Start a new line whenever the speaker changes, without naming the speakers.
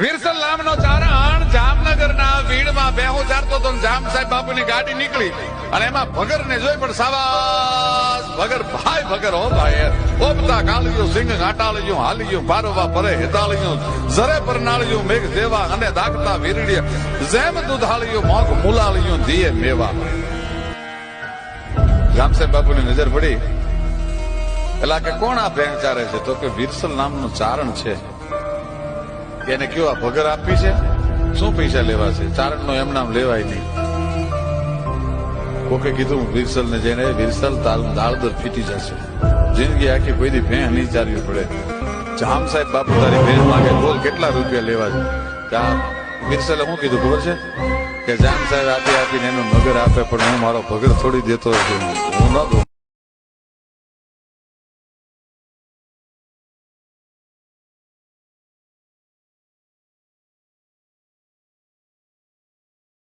વિરસલ નામનો ચારણ જામનગરના વીડમાં બેહો ચારતો તો જામ સાહેબ બાપુની ગાડી નીકળી અને એમાં ભગર ને જોઈ પણ સાવાસ ભગર ભાઈ ભગર હો ભાઈ ઓપતા કાળિયું સિંહ ઘાટાળિયું હાલિયું પારવા પરે હેતાળિયું જરે પરનાળિયું મેઘ દેવા અને દાગતા વીરડીય જેમ દુધાળિયું મોગ મુલાળિયું દીએ મેવા. જામ સાહેબ બાપુની નજર પડી એલા કે કોણ આ ભેંગ ચારે છે? તો કે વિરસલ નામનું ચારણ છે. એને કયો આ ભગર આપી છે? શું પૈસા લેવા છે? ચારણ નો એમ નામ લેવાય નહીં. કોકે કીધું વિરસલ ને જઈને, વિરસલ તારું દાળદર ફીટી જશે, જિંદગી આખી કોઈ દી ભેં નહીં ચારવી પડે. જામ સાહેબ બાપુ તારી ભેં માંગે, બોલ કેટલા રૂપિયા લેવા છે? વિરસલે શું કીધું ખબર છે? કે જામ સાહેબ આપીને એનું નગર આપે, પણ હું મારો ભગર થોડી દેતો હું ન દઉં.